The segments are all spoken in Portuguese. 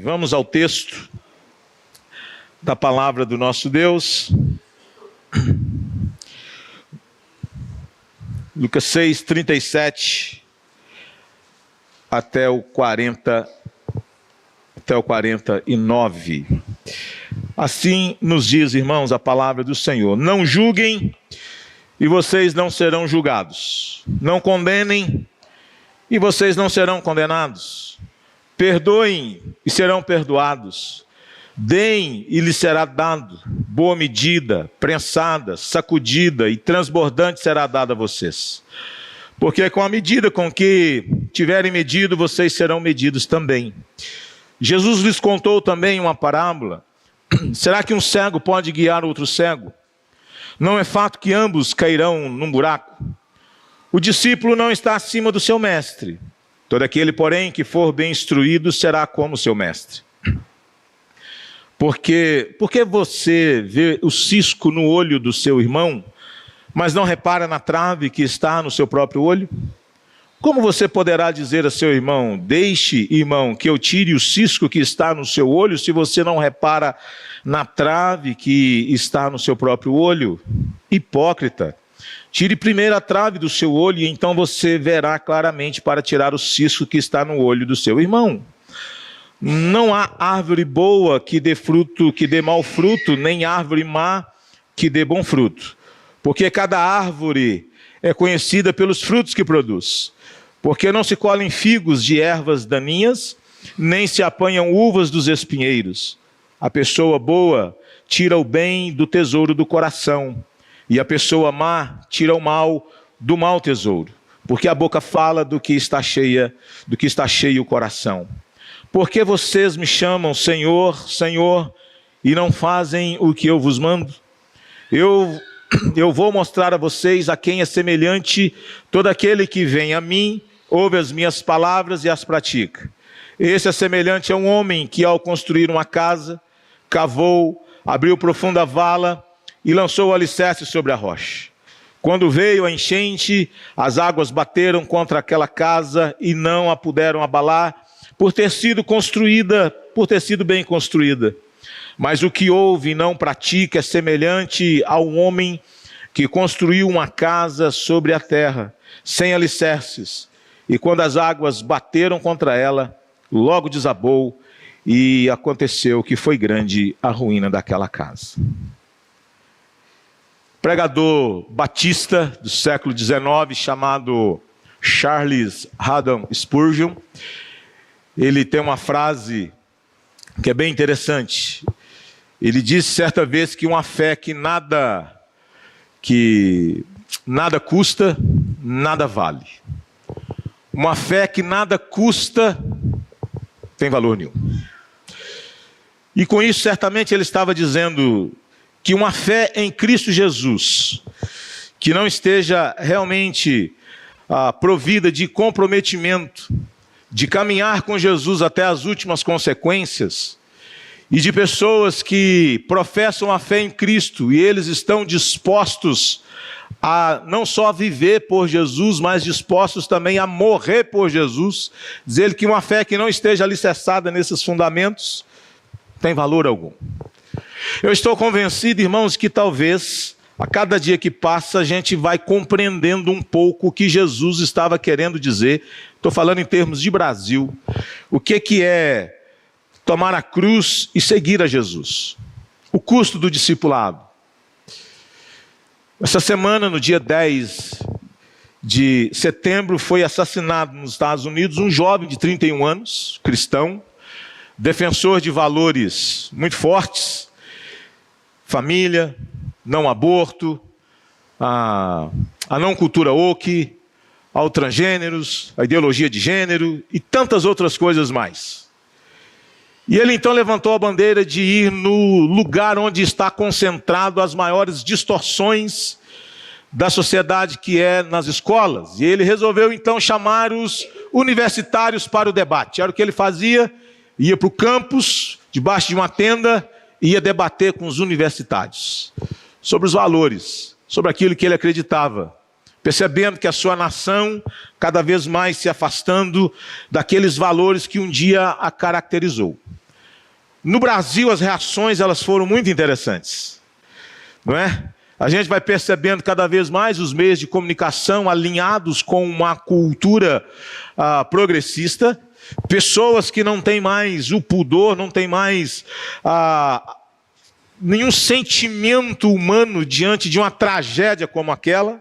Vamos ao texto da palavra do nosso Deus. Lucas 6, 37 até o 49. Assim nos diz, irmãos, a palavra do Senhor: não julguem e vocês não serão julgados. Não condenem e vocês não serão condenados. Perdoem e serão perdoados. Deem e lhes será dado. Boa medida, prensada, sacudida e transbordante será dada a vocês. Porque com a medida com que tiverem medido, vocês serão medidos também. Jesus lhes contou também uma parábola. Será que um cego pode guiar outro cego? Não é fato que ambos cairão num buraco? O discípulo não está acima do seu mestre. Todo aquele, porém, que for bem instruído será como seu mestre. Porque você vê o cisco no olho do seu irmão, mas não repara na trave que está no seu próprio olho? Como você poderá dizer a seu irmão: deixe, irmão, que eu tire o cisco que está no seu olho, se você não repara na trave que está no seu próprio olho? Hipócrita, tire primeiro a trave do seu olho e então você verá claramente para tirar o cisco que está no olho do seu irmão. Não há árvore boa que dê fruto, que dê mau fruto, nem árvore má que dê bom fruto. Porque cada árvore é conhecida pelos frutos que produz. Porque não se colhem figos de ervas daninhas, nem se apanham uvas dos espinheiros. A pessoa boa tira o bem do tesouro do coração, e a pessoa má tira o mal do mau tesouro. Porque a boca fala do que está cheio o coração. Por que vocês me chamam Senhor, Senhor, e não fazem o que eu vos mando? Eu vou mostrar a vocês a quem é semelhante todo aquele que vem a mim, ouve as minhas palavras e as pratica. Esse é semelhante a um homem que, ao construir uma casa, cavou, abriu profunda vala e lançou o alicerce sobre a rocha. Quando veio a enchente, as águas bateram contra aquela casa e não a puderam abalar, por ter sido bem construída. Mas o que ouve e não pratica é semelhante ao homem que construiu uma casa sobre a terra, sem alicerces. E quando as águas bateram contra ela, logo desabou, e aconteceu que foi grande a ruína daquela casa. Pregador batista do século XIX, chamado Charles Haddon Spurgeon, ele tem uma frase que é bem interessante. Ele disse certa vez que uma fé que nada custa, nada vale. Uma fé que nada custa, tem valor nenhum. E com isso, certamente, ele estava dizendo que uma fé em Cristo Jesus, que não esteja realmente provida de comprometimento, de caminhar com Jesus até as últimas consequências, e de pessoas que professam a fé em Cristo, e eles estão dispostos a não só viver por Jesus, mas dispostos também a morrer por Jesus. Dizer que uma fé que não esteja alicerçada nesses fundamentos, tem valor algum. Eu estou convencido, irmãos, que talvez, a cada dia que passa, a gente vai compreendendo um pouco o que Jesus estava querendo dizer. Estou falando em termos de Brasil. O que é tomar a cruz e seguir a Jesus? O custo do discipulado. Essa semana, no dia 10 de setembro, foi assassinado nos Estados Unidos um jovem de 31 anos, cristão, defensor de valores muito fortes: família, não aborto, a não cultura woke, ao transgêneros, a ideologia de gênero e tantas outras coisas mais. E ele então levantou a bandeira de ir no lugar onde está concentrado as maiores distorções da sociedade, que é nas escolas. E ele resolveu então chamar os universitários para o debate. Era o que ele fazia: ia para o campus, debaixo de uma tenda, e ia debater com os universitários sobre os valores, sobre aquilo que ele acreditava, percebendo que a sua nação cada vez mais se afastando daqueles valores que um dia a caracterizou. No Brasil, as reações elas foram muito interessantes, não é? A gente vai percebendo cada vez mais os meios de comunicação alinhados com uma cultura progressista, pessoas que não têm mais o pudor, não têm mais nenhum sentimento humano diante de uma tragédia como aquela,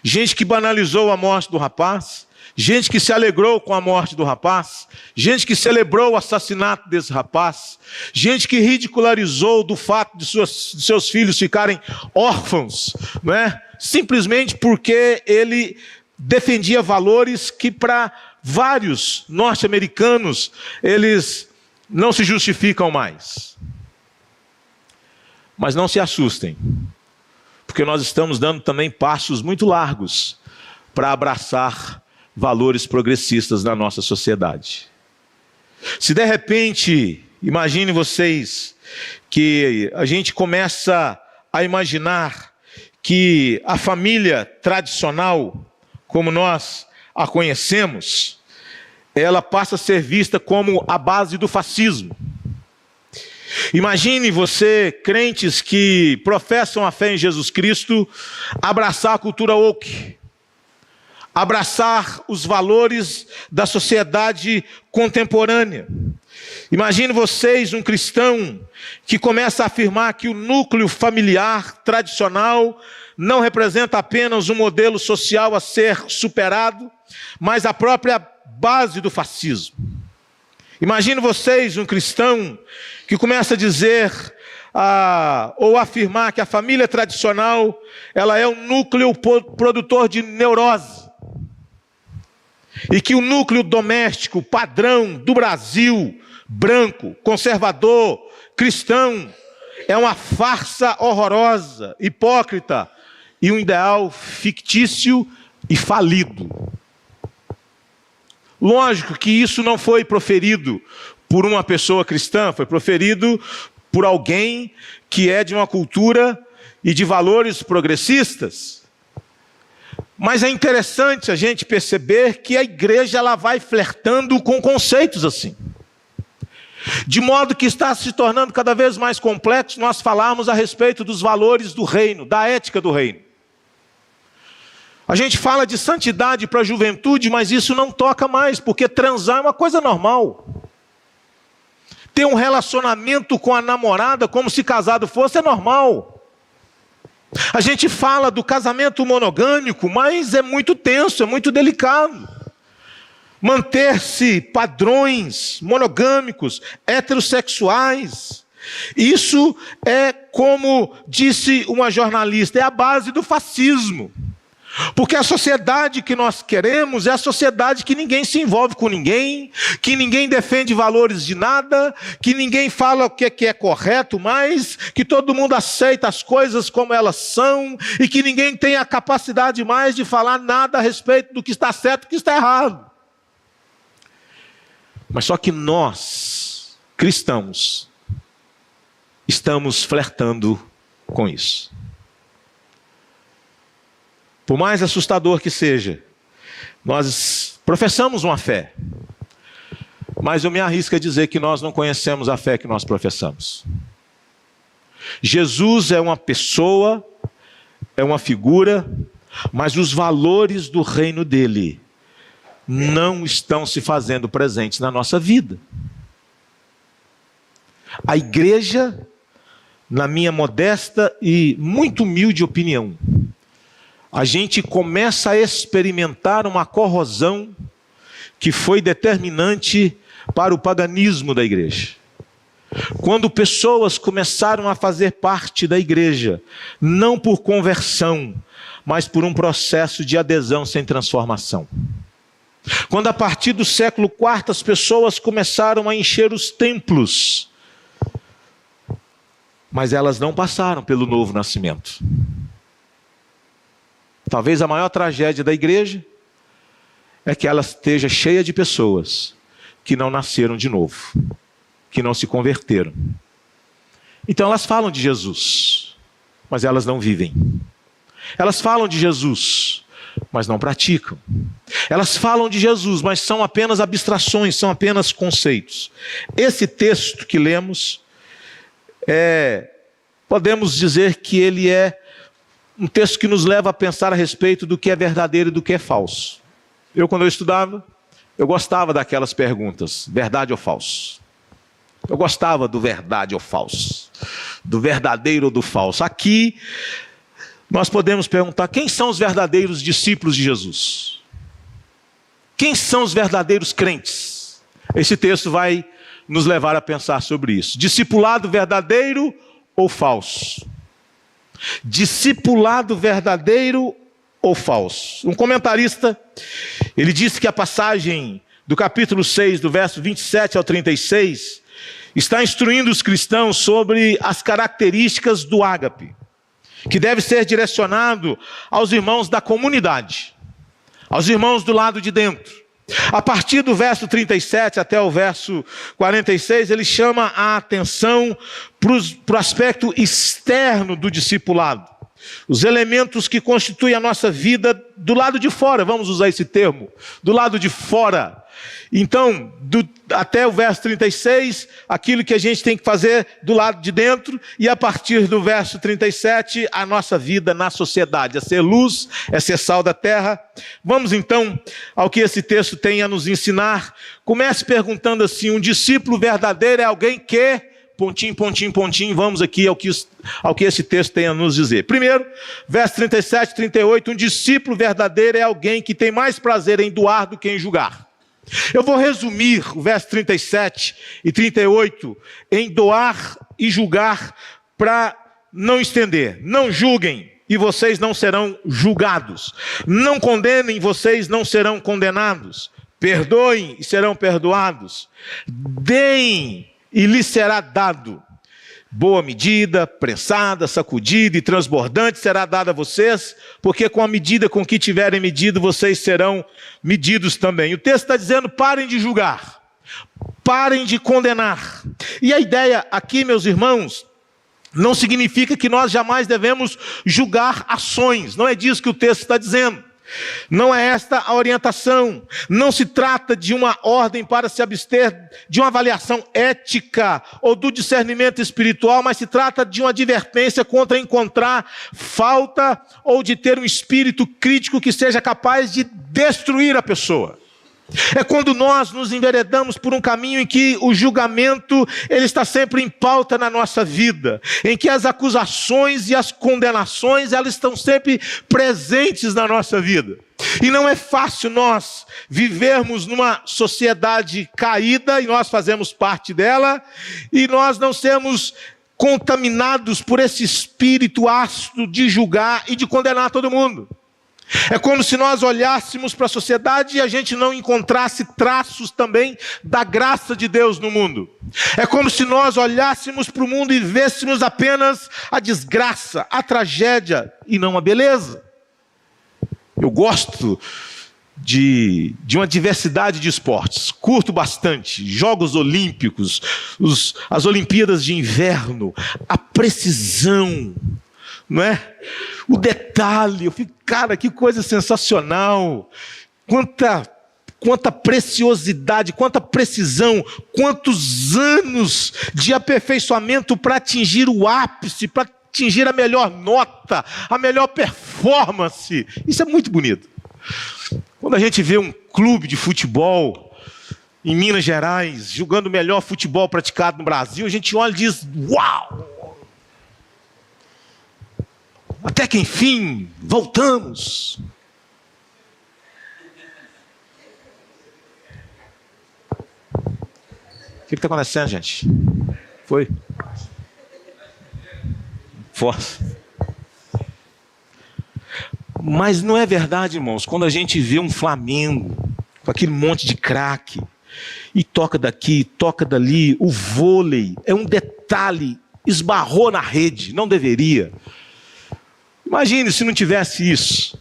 gente que banalizou a morte do rapaz, gente que se alegrou com a morte do rapaz, gente que celebrou o assassinato desse rapaz, gente que ridicularizou do fato de seus filhos ficarem órfãos, não é? Simplesmente porque ele defendia valores que para vários norte-americanos eles não se justificam mais. Mas não se assustem, porque nós estamos dando também passos muito largos para abraçar valores progressistas na nossa sociedade. Se de repente, imagine vocês, que a gente começa a imaginar que a família tradicional, como nós a conhecemos, ela passa a ser vista como a base do fascismo. Imagine você, crentes que professam a fé em Jesus Cristo, abraçar a cultura woke, abraçar os valores da sociedade contemporânea. Imagine vocês um cristão que começa a afirmar que o núcleo familiar tradicional não representa apenas um modelo social a ser superado, mas a própria base do fascismo. Imagine vocês um cristão que começa a dizer ou afirmar que a família tradicional ela é um núcleo produtor de neurose. E que o núcleo doméstico padrão do Brasil, branco, conservador, cristão, é uma farsa horrorosa, hipócrita e um ideal fictício e falido. Lógico que isso não foi proferido por uma pessoa cristã, foi proferido por alguém que é de uma cultura e de valores progressistas. Mas é interessante a gente perceber que a igreja ela vai flertando com conceitos assim. De modo que está se tornando cada vez mais complexo nós falarmos a respeito dos valores do reino, da ética do reino. A gente fala de santidade para a juventude, mas isso não toca mais, porque transar é uma coisa normal. Ter um relacionamento com a namorada como se casado fosse é normal. A gente fala do casamento monogâmico, mas é muito tenso, é muito delicado. Manter-se padrões monogâmicos, heterossexuais. Isso é, como disse uma jornalista, é a base do fascismo. Porque a sociedade que nós queremos é a sociedade que ninguém se envolve com ninguém, que ninguém defende valores de nada, que ninguém fala o que é correto mais, que todo mundo aceita as coisas como elas são, e que ninguém tem a capacidade mais de falar nada a respeito do que está certo e do que está errado. Mas só que nós, cristãos, estamos flertando com isso. Por mais assustador que seja, nós professamos uma fé, mas eu me arrisco a dizer que nós não conhecemos a fé que nós professamos. Jesus é uma pessoa, é uma figura, mas os valores do reino dele não estão se fazendo presentes na nossa vida. A igreja, na minha modesta e muito humilde opinião, a gente começa a experimentar uma corrosão que foi determinante para o paganismo da igreja. Quando pessoas começaram a fazer parte da igreja, não por conversão, mas por um processo de adesão sem transformação. Quando a partir do século IV as pessoas começaram a encher os templos, mas elas não passaram pelo novo nascimento. Talvez a maior tragédia da igreja é que ela esteja cheia de pessoas que não nasceram de novo, que não se converteram. Então elas falam de Jesus, mas elas não vivem. Elas falam de Jesus, mas não praticam. Elas falam de Jesus, mas são apenas abstrações, são apenas conceitos. Esse texto que lemos, podemos dizer que ele é um texto que nos leva a pensar a respeito do que é verdadeiro e do que é falso. Quando eu estudava, eu gostava daquelas perguntas, verdade ou falso? Eu gostava do verdade ou falso, do verdadeiro ou do falso. Aqui, nós podemos perguntar, quem são os verdadeiros discípulos de Jesus? Quem são os verdadeiros crentes? Esse texto vai nos levar a pensar sobre isso. Discipulado verdadeiro ou falso? Discipulado verdadeiro ou falso? Um comentarista, ele disse que a passagem do capítulo 6, do verso 27 ao 36, está instruindo os cristãos sobre as características do ágape, que deve ser direcionado aos irmãos da comunidade, aos irmãos do lado de dentro. A partir do verso 37 até o verso 46, ele chama a atenção para o aspecto externo do discipulado. Os elementos que constituem a nossa vida do lado de fora, vamos usar esse termo, do lado de fora. Então, até o verso 36, aquilo que a gente tem que fazer do lado de dentro, e a partir do verso 37, a nossa vida na sociedade, é ser luz, é ser sal da terra. Vamos então ao que esse texto tem a nos ensinar. Comece perguntando assim, um discípulo verdadeiro é alguém que... pontinho, pontinho, pontinho, vamos aqui ao que esse texto tem a nos dizer. Primeiro, verso 37 e 38, um discípulo verdadeiro é alguém que tem mais prazer em doar do que em julgar. Eu vou resumir o verso 37 e 38 em doar e julgar para não estender. Não julguem e vocês não serão julgados. Não condenem, vocês não serão condenados. Perdoem e serão perdoados. Deem e lhes será dado. Boa medida, prensada, sacudida e transbordante será dada a vocês, porque com a medida com que tiverem medido, vocês serão medidos também. O texto está dizendo, parem de julgar, parem de condenar. E a ideia aqui, meus irmãos, não significa que nós jamais devemos julgar ações, não é disso que o texto está dizendo. Não é esta a orientação. Não se trata de uma ordem para se abster de uma avaliação ética ou do discernimento espiritual, mas se trata de uma advertência contra encontrar falta ou de ter um espírito crítico que seja capaz de destruir a pessoa. É quando nós nos enveredamos por um caminho em que o julgamento ele está sempre em pauta na nossa vida, em que as acusações e as condenações elas estão sempre presentes na nossa vida. E não é fácil nós vivermos numa sociedade caída, e nós fazemos parte dela, e nós não sermos contaminados por esse espírito ácido de julgar e de condenar todo mundo. É como se nós olhássemos para a sociedade e a gente não encontrasse traços também da graça de Deus no mundo. É como se nós olhássemos para o mundo e vêssemos apenas a desgraça, a tragédia e não a beleza. Eu gosto de uma diversidade de esportes, curto bastante, Jogos Olímpicos, as Olimpíadas de Inverno, a precisão, não é? O detalhe, eu fico, cara, que coisa sensacional, quanta preciosidade, quanta precisão, quantos anos de aperfeiçoamento para atingir o ápice, para atingir a melhor nota, a melhor performance. Isso é muito bonito. Quando a gente vê um clube de futebol em Minas Gerais jogando o melhor futebol praticado no Brasil, a gente olha e diz, uau! Até que enfim, voltamos. O que está acontecendo, gente? Foi? Força. Mas não é verdade, irmãos, quando a gente vê um Flamengo com aquele monte de craque, e toca daqui, toca dali, o vôlei é um detalhe, esbarrou na rede, não deveria. Imagine se não tivesse isso.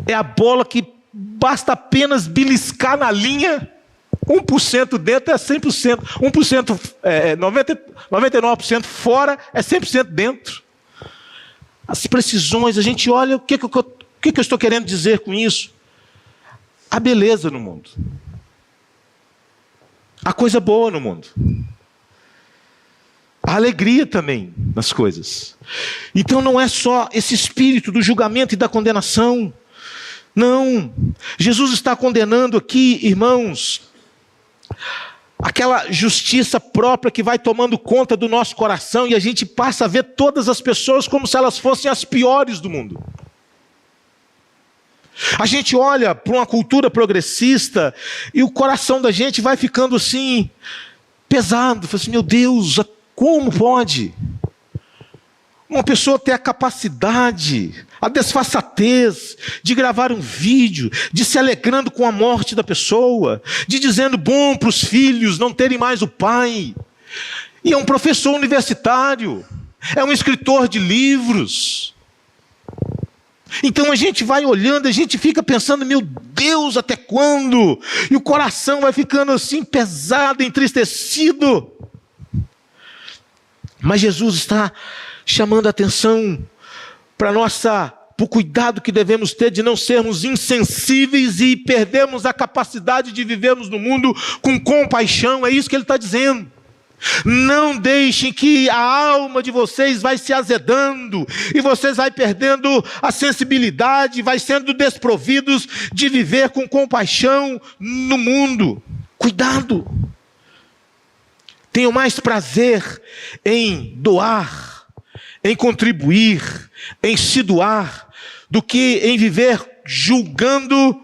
É a bola que basta apenas beliscar na linha, 1% dentro é 100%, 1% 99% fora é 100% dentro. As precisões, a gente olha, o que eu estou querendo dizer com isso? Há beleza no mundo. Há coisa boa no mundo. Há alegria também nas coisas. Então não é só esse espírito do julgamento e da condenação. Não. Jesus está condenando aqui, irmãos, aquela justiça própria que vai tomando conta do nosso coração e a gente passa a ver todas as pessoas como se elas fossem as piores do mundo. A gente olha para uma cultura progressista e o coração da gente vai ficando assim, pesado. Fala assim, meu Deus, como pode uma pessoa ter a capacidade, a desfaçatez de gravar um vídeo, de se alegrando com a morte da pessoa, de dizendo bom para os filhos não terem mais o pai. E é um professor universitário, é um escritor de livros. Então a gente vai olhando, a gente fica pensando, meu Deus, até quando? E o coração vai ficando assim pesado, entristecido. Mas Jesus está chamando a atenção para o cuidado que devemos ter de não sermos insensíveis e perdermos a capacidade de vivermos no mundo com compaixão. É isso que ele está dizendo. Não deixem que a alma de vocês vai se azedando e vocês vai perdendo a sensibilidade, vai sendo desprovidos de viver com compaixão no mundo. Cuidado! Tenham mais prazer em doar, em contribuir, em se doar, do que em viver julgando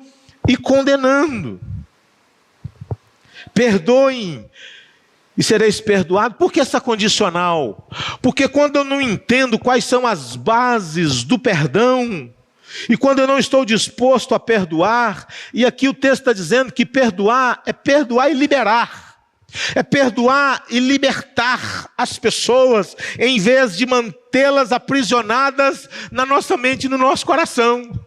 e condenando. Perdoem e sereis perdoados. Por que essa condicional? Porque quando eu não entendo quais são as bases do perdão, e quando eu não estou disposto a perdoar, e aqui o texto está dizendo que perdoar é perdoar e liberar. É perdoar e libertar as pessoas, em vez de mantê-las aprisionadas na nossa mente e no nosso coração.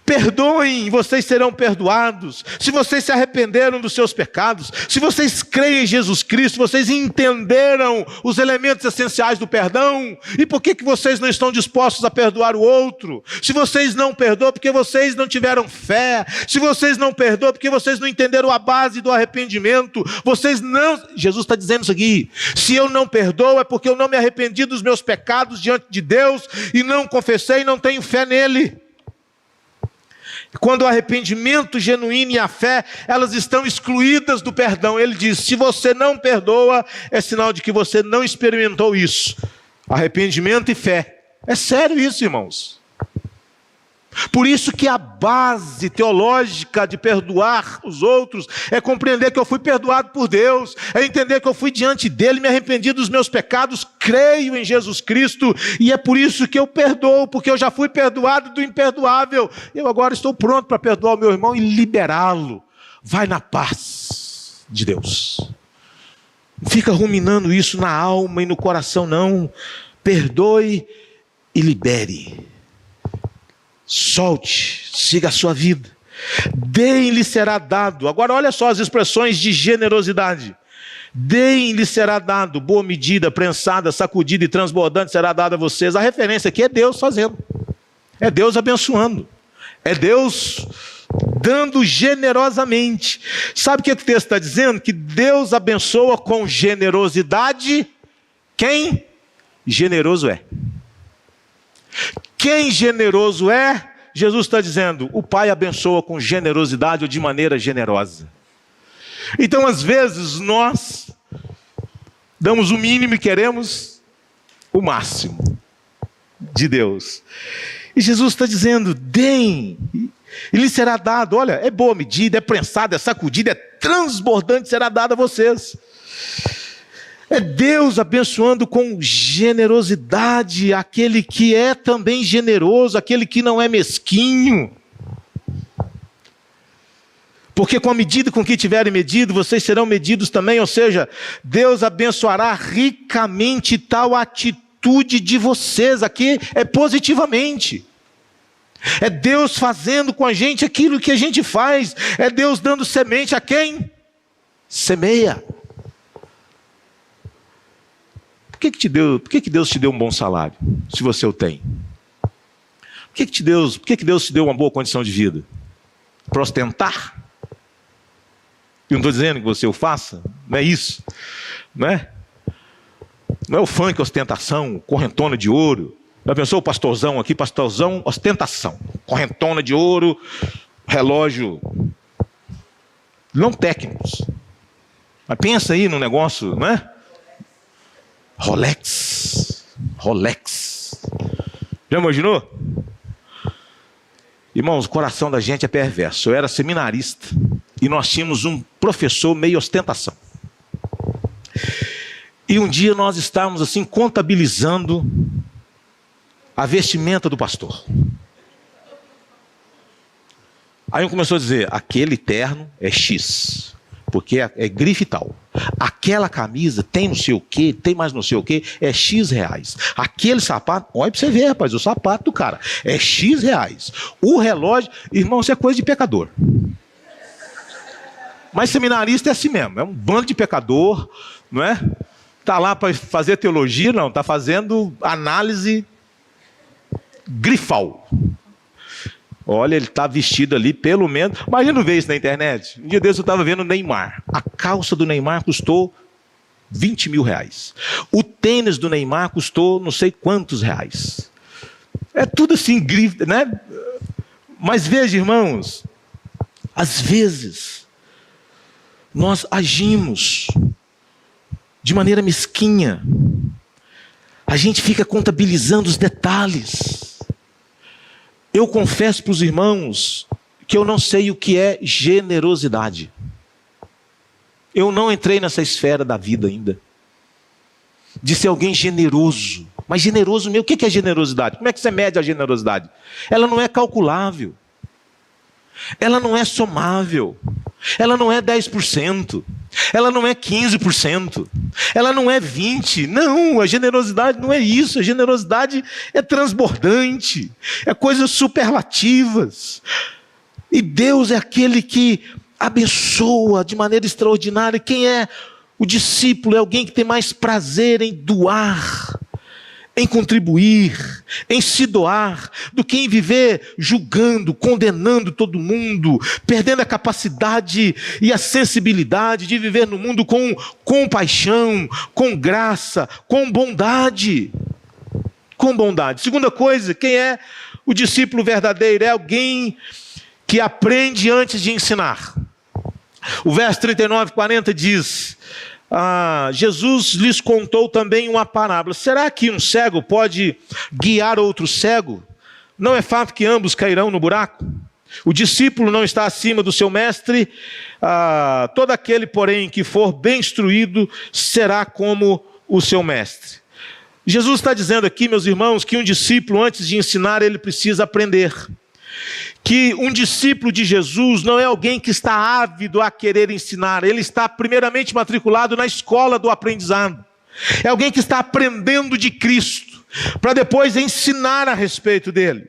Perdoem, vocês serão perdoados. Se vocês se arrependeram dos seus pecados, se vocês creem em Jesus Cristo, vocês entenderam os elementos essenciais do perdão. E por que vocês não estão dispostos a perdoar o outro? Se vocês não perdoam, porque vocês não tiveram fé. Se vocês não perdoam, porque vocês não entenderam a base do arrependimento. Vocês não... Jesus está dizendo isso aqui. Se eu não perdoo, é porque eu não me arrependi dos meus pecados diante de Deus e não confessei e não tenho fé nele. Quando o arrependimento genuíno e a fé, elas estão excluídas do perdão. Ele diz, se você não perdoa, é sinal de que você não experimentou isso. Arrependimento e fé. É sério isso, irmãos. Por isso que a base teológica de perdoar os outros é compreender que eu fui perdoado por Deus, é entender que eu fui diante dele, me arrependi dos meus pecados, creio em Jesus Cristo, e é por isso que eu perdoo, porque eu já fui perdoado do imperdoável. Eu agora estou pronto para perdoar o meu irmão e liberá-lo. Vai na paz de Deus. Não fica ruminando isso na alma e no coração, não. Perdoe e libere. Solte, siga a sua vida. Deem-lhe será dado. Agora olha só as expressões de generosidade. Deem-lhe será dado, boa medida, prensada, sacudida e transbordante será dada a vocês. A referência aqui é Deus fazendo. É Deus abençoando. É Deus dando generosamente. Sabe o que o texto está dizendo? Que Deus abençoa com generosidade quem generoso é. Quem generoso é, Jesus está dizendo, o Pai abençoa com generosidade ou de maneira generosa. Então, às vezes, nós damos o mínimo e queremos o máximo de Deus. E Jesus está dizendo, deem, e lhe será dado. Olha, é boa medida, é prensada, é sacudida, é transbordante, será dado a vocês. É Deus abençoando com generosidade aquele que é também generoso, aquele que não é mesquinho. Porque com a medida com que tiverem medido, vocês serão medidos também. Ou seja, Deus abençoará ricamente tal atitude de vocês. Aqui é positivamente. É Deus fazendo com a gente aquilo que a gente faz. É Deus dando semente a quem? Semeia. Por que Deus te deu um bom salário, se você o tem? Por que Deus te deu uma boa condição de vida? para ostentar. Eu não estou dizendo que você o faça, não é isso, não é? Não é o funk ostentação, correntona de ouro. Já pensou o pastorzão aqui, pastorzão ostentação, correntona de ouro, relógio, não técnicos. Mas pensa aí no negócio, não é? Rolex. Já imaginou? Irmãos, o coração da gente é perverso. Eu era seminarista e nós tínhamos um professor meio ostentação. E um dia nós estávamos assim contabilizando a vestimenta do pastor. Aí um começou a dizer, aquele terno é X, porque é grife e tal. Aquela camisa tem não sei o que, tem mais não sei o que, é X reais. Aquele sapato, olha para você ver, rapaz, o sapato do cara é X reais. O relógio, irmão, isso é coisa de pecador. Mas seminarista é assim mesmo, é um bando de pecador, não é? Está lá para fazer teologia, não, está fazendo análise grifal. Olha, ele está vestido ali, pelo menos. Imagina ver isso na internet. Um dia desse eu estava vendo o Neymar. A calça do Neymar custou 20 mil reais. O tênis do Neymar custou não sei quantos reais. É tudo assim, né? Mas veja, irmãos, às vezes nós agimos de maneira mesquinha. A gente fica contabilizando os detalhes. Eu confesso para os irmãos que eu não sei o que é generosidade. Eu não entrei nessa esfera da vida ainda. De ser alguém generoso. Mas generoso mesmo, o que é generosidade? Como é que você mede a generosidade? Ela não é calculável. Ela não é somável. Ela não é 10%. Ela não é 15%. Ela não é 20%. Não, a generosidade não é isso. A generosidade é transbordante. É coisas superlativas. E Deus é aquele que abençoa de maneira extraordinária. Quem é o discípulo? É alguém que tem mais prazer em doar, em contribuir, em se doar, do que em viver julgando, condenando todo mundo, perdendo a capacidade e a sensibilidade de viver no mundo com compaixão, com graça, com bondade. Com bondade. Segunda coisa, quem é o discípulo verdadeiro? É alguém que aprende antes de ensinar. O verso 39, 40 diz... Jesus lhes contou também uma parábola. Será que um cego pode guiar outro cego? Não é fato que ambos cairão no buraco? O discípulo não está acima do seu mestre. Todo aquele, porém, que for bem instruído será como o seu mestre. Jesus está dizendo aqui, meus irmãos, que um discípulo, antes de ensinar, ele precisa aprender. Que um discípulo de Jesus não é alguém que está ávido a querer ensinar. Ele está primeiramente matriculado na escola do aprendizado. É alguém que está aprendendo de Cristo, para depois ensinar a respeito dele.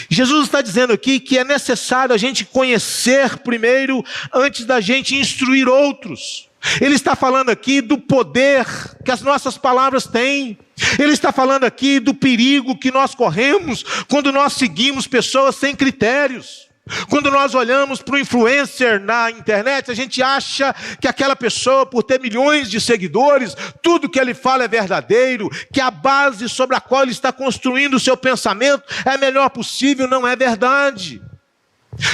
Jesus está dizendo aqui que é necessário a gente conhecer primeiro, antes da gente instruir outros. Ele está falando aqui do poder que as nossas palavras têm. Ele está falando aqui do perigo que nós corremos quando nós seguimos pessoas sem critérios. Quando nós olhamos para o influencer na internet, a gente acha que aquela pessoa, por ter milhões de seguidores, tudo que ele fala é verdadeiro, que a base sobre a qual ele está construindo o seu pensamento é a melhor possível. Não é verdade.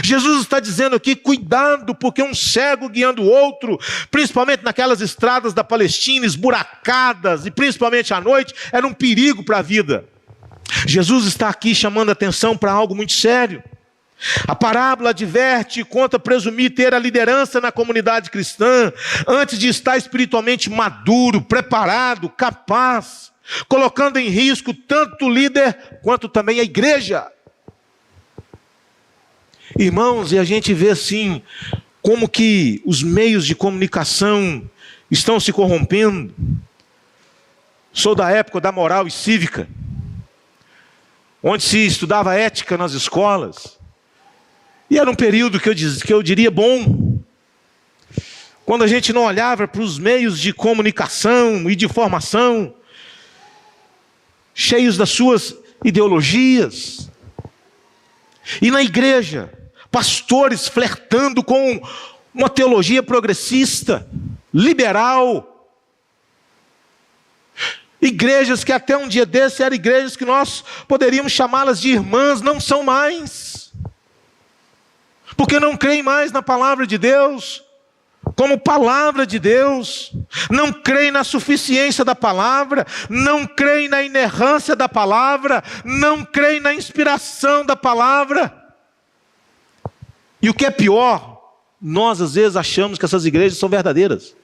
Jesus está dizendo aqui, cuidado, porque um cego guiando o outro, principalmente naquelas estradas da Palestina, esburacadas, e principalmente à noite, era um perigo para a vida. Jesus está aqui chamando a atenção para algo muito sério. A parábola adverte contra presumir ter a liderança na comunidade cristã, antes de estar espiritualmente maduro, preparado, capaz, colocando em risco tanto o líder, quanto também a igreja. Irmãos, e a gente vê assim, como que os meios de comunicação estão se corrompendo. Sou da época da moral e cívica, onde se estudava ética nas escolas. E era um período que eu diria bom, quando a gente não olhava para os meios de comunicação e de formação, cheios das suas ideologias. E na igreja, pastores flertando com uma teologia progressista, liberal. Igrejas que até um dia desse eram igrejas que nós poderíamos chamá-las de irmãs, não são mais. Porque não creem mais na palavra de Deus, como palavra de Deus, não creem na suficiência da palavra, não creem na inerrância da palavra, não creem na inspiração da palavra. E o que é pior, nós às vezes achamos que essas igrejas são verdadeiras.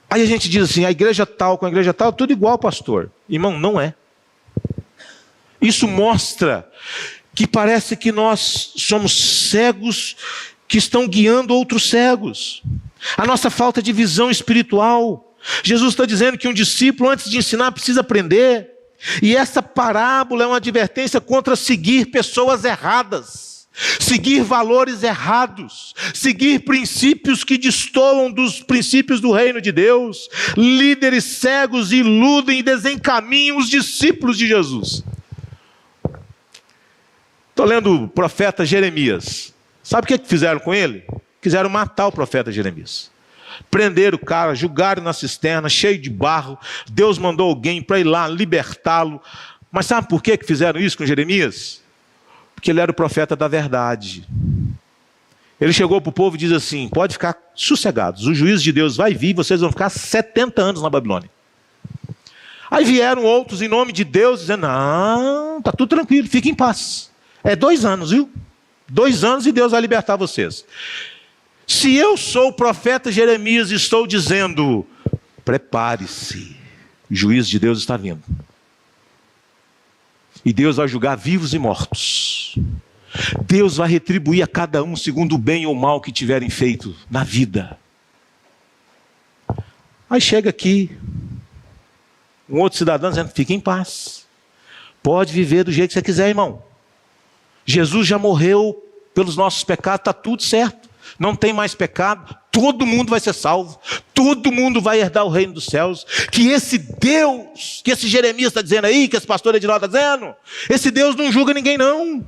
Aí a gente diz assim, a igreja tal com a igreja tal, tudo igual, pastor. Irmão, não é. Isso mostra que parece que nós somos cegos que estão guiando outros cegos. A nossa falta de visão espiritual. Jesus está dizendo que um discípulo, antes de ensinar, precisa aprender. E essa parábola é uma advertência contra seguir pessoas erradas, seguir valores errados, seguir princípios que destoam dos princípios do reino de Deus. Líderes cegos iludem e desencaminham os discípulos de Jesus. Estou lendo o profeta Jeremias. Sabe o que fizeram com ele? Quiseram matar o profeta Jeremias. Prenderam o cara, julgaram na cisterna, cheio de barro. Deus mandou alguém para ir lá libertá-lo. Mas sabe por que fizeram isso com Jeremias? Porque ele era o profeta da verdade. Ele chegou para o povo e diz assim, pode ficar sossegados, o juízo de Deus vai vir, vocês vão ficar 70 anos na Babilônia. Aí vieram outros em nome de Deus, dizendo, não, está tudo tranquilo, fiquem em paz. É 2 anos, viu? 2 anos e Deus vai libertar vocês. Se eu sou o profeta Jeremias e estou dizendo, prepare-se, o juízo de Deus está vindo. E Deus vai julgar vivos e mortos. Deus vai retribuir a cada um segundo o bem ou o mal que tiverem feito na vida. Aí chega aqui um outro cidadão dizendo, fique em paz. Pode viver do jeito que você quiser, irmão. Jesus já morreu pelos nossos pecados, está tudo certo. Não tem mais pecado, todo mundo vai ser salvo, todo mundo vai herdar o reino dos céus. Que esse Deus, que esse Jeremias está dizendo aí, que esse pastor Edinaldo está dizendo, esse Deus não julga ninguém não.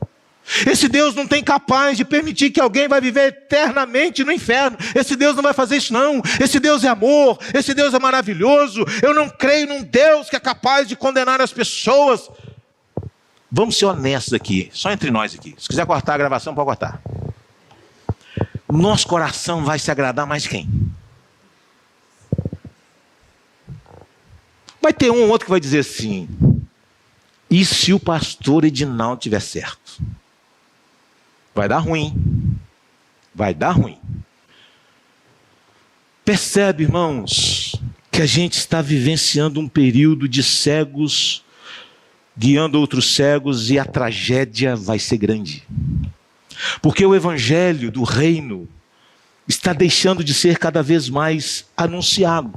Esse Deus não tem capaz de permitir que alguém vai viver eternamente no inferno. Esse Deus não vai fazer isso não. Esse Deus é amor, esse Deus é maravilhoso. Eu não creio num Deus que é capaz de condenar as pessoas. Vamos ser honestos aqui, só entre nós aqui. Se quiser cortar a gravação, pode cortar. Nosso coração vai se agradar mais de quem? Vai ter um ou outro que vai dizer assim, e se o pastor Edinaldo tiver certo? Vai dar ruim. Vai dar ruim. Percebe, irmãos, que a gente está vivenciando um período de cegos guiando outros cegos, e a tragédia vai ser grande. Porque o evangelho do reino está deixando de ser cada vez mais anunciado.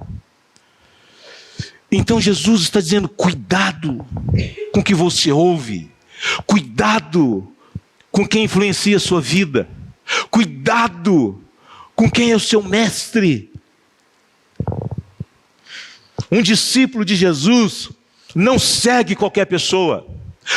Então Jesus está dizendo, cuidado com o que você ouve, cuidado com quem influencia a sua vida, cuidado com quem é o seu mestre. Um discípulo de Jesus não segue qualquer pessoa.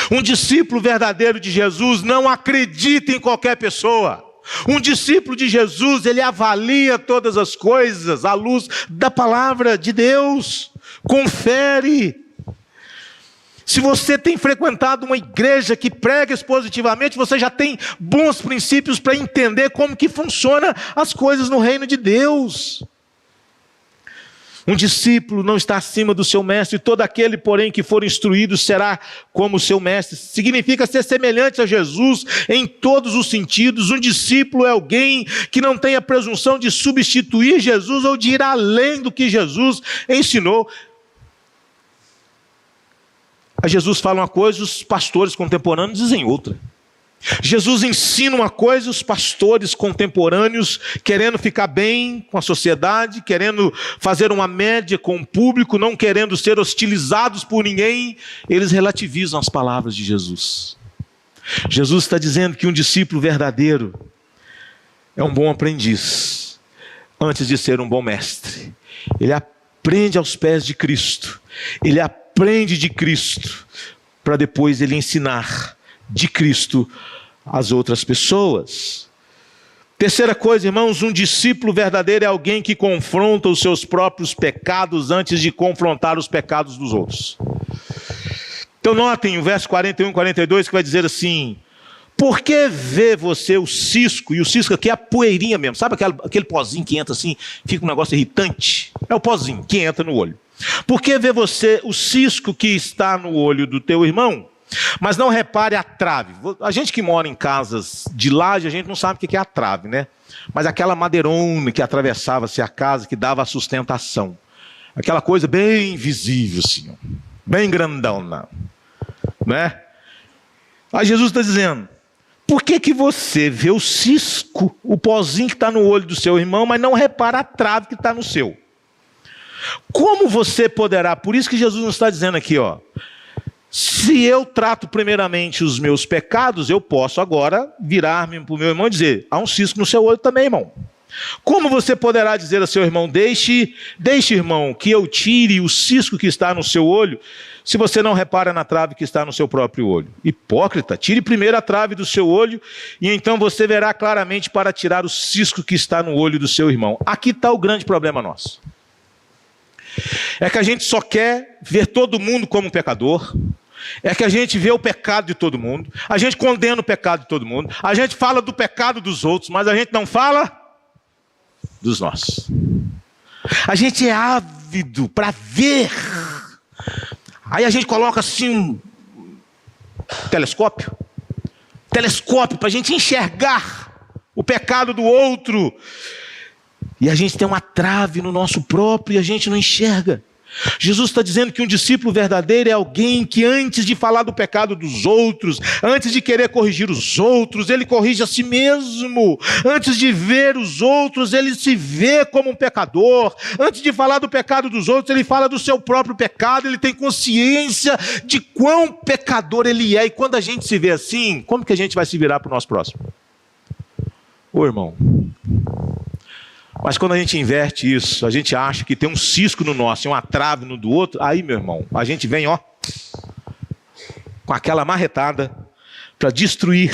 Um discípulo verdadeiro de Jesus não acredita em qualquer pessoa. Um discípulo de Jesus, ele avalia todas as coisas à luz da palavra de Deus. Confere. Se você tem frequentado uma igreja que prega expositivamente, você já tem bons princípios para entender como que funcionam as coisas no reino de Deus. Um discípulo não está acima do seu mestre, todo aquele, porém, que for instruído será como o seu mestre. Significa ser semelhante a Jesus em todos os sentidos. Um discípulo é alguém que não tem a presunção de substituir Jesus ou de ir além do que Jesus ensinou. A Jesus fala uma coisa, os pastores contemporâneos dizem outra. Jesus ensina uma coisa, os pastores contemporâneos, querendo ficar bem com a sociedade, querendo fazer uma média com o público, não querendo ser hostilizados por ninguém, eles relativizam as palavras de Jesus. Jesus está dizendo que um discípulo verdadeiro é um bom aprendiz, antes de ser um bom mestre. Ele aprende aos pés de Cristo, ele aprende de Cristo, para depois ele ensinar de Cristo as outras pessoas. Terceira coisa, irmãos, um discípulo verdadeiro é alguém que confronta os seus próprios pecados antes de confrontar os pecados dos outros. Então notem o verso 41 e 42 que vai dizer assim: por que vê você o cisco, e o cisco aqui é a poeirinha mesmo, sabe aquele pozinho que entra assim, fica um negócio irritante? É o pozinho que entra no olho. Por que vê você o cisco que está no olho do teu irmão, mas não repare a trave? A gente que mora em casas de laje, a gente não sabe o que é a trave, né? Mas aquela madeirona que atravessava-se a casa, que dava a sustentação. Aquela coisa bem visível assim, bem grandona, né? Aí Jesus está dizendo: por que você vê o cisco, o pozinho que está no olho do seu irmão, mas não repara a trave que está no seu? Como você poderá, por isso que Jesus nos está dizendo aqui, ó, se eu trato primeiramente os meus pecados, eu posso agora virar-me para o meu irmão e dizer: há um cisco no seu olho também, irmão. Como você poderá dizer a seu irmão: deixe, irmão, que eu tire o cisco que está no seu olho, se você não repara na trave que está no seu próprio olho? Hipócrita, tire primeiro a trave do seu olho, e então você verá claramente para tirar o cisco que está no olho do seu irmão. Aqui está o grande problema nosso. É que a gente só quer ver todo mundo como um pecador. É que a gente vê o pecado de todo mundo. A gente condena o pecado de todo mundo. A gente fala do pecado dos outros, mas a gente não fala dos nossos. A gente é ávido para ver. Aí a gente coloca assim um telescópio para a gente enxergar o pecado do outro. E a gente tem uma trave no nosso próprio e a gente não enxerga. Jesus está dizendo que um discípulo verdadeiro é alguém que antes de falar do pecado dos outros, antes de querer corrigir os outros, ele corrige a si mesmo. Antes de ver os outros, ele se vê como um pecador. Antes de falar do pecado dos outros, ele fala do seu próprio pecado. Ele tem consciência de quão pecador ele é. E quando a gente se vê assim, como que a gente vai se virar para o nosso próximo? Ô irmão, mas quando a gente inverte isso, a gente acha que tem um cisco no nosso e uma trave no do outro, aí, meu irmão, a gente vem, ó, com aquela marretada para destruir.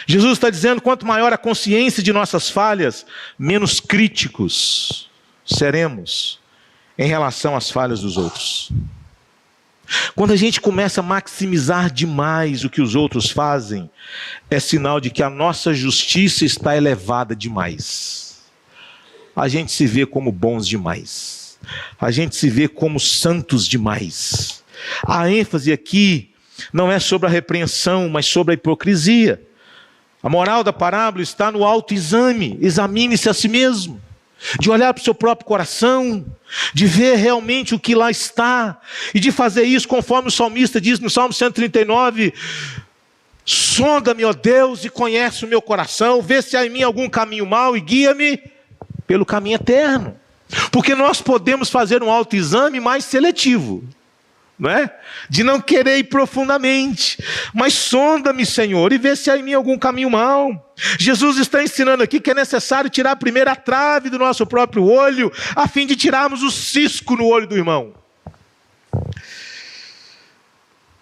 Jesus está dizendo: quanto maior a consciência de nossas falhas, menos críticos seremos em relação às falhas dos outros. Quando a gente começa a maximizar demais o que os outros fazem, é sinal de que a nossa justiça está elevada demais. A gente se vê como bons demais. A gente se vê como santos demais. A ênfase aqui não é sobre a repreensão, mas sobre a hipocrisia. A moral da parábola está no autoexame. Examine-se a si mesmo. De olhar para o seu próprio coração, de ver realmente o que lá está, e de fazer isso conforme o salmista diz no Salmo 139, sonda-me, ó Deus, e conhece o meu coração, vê se há em mim algum caminho mau e guia-me pelo caminho eterno. Porque nós podemos fazer um autoexame mais seletivo, não é? De não querer ir profundamente, mas sonda-me, Senhor, e vê se há em mim algum caminho mau. Jesus está ensinando aqui que é necessário tirar primeiro a trave do nosso próprio olho, a fim de tirarmos o cisco no olho do irmão.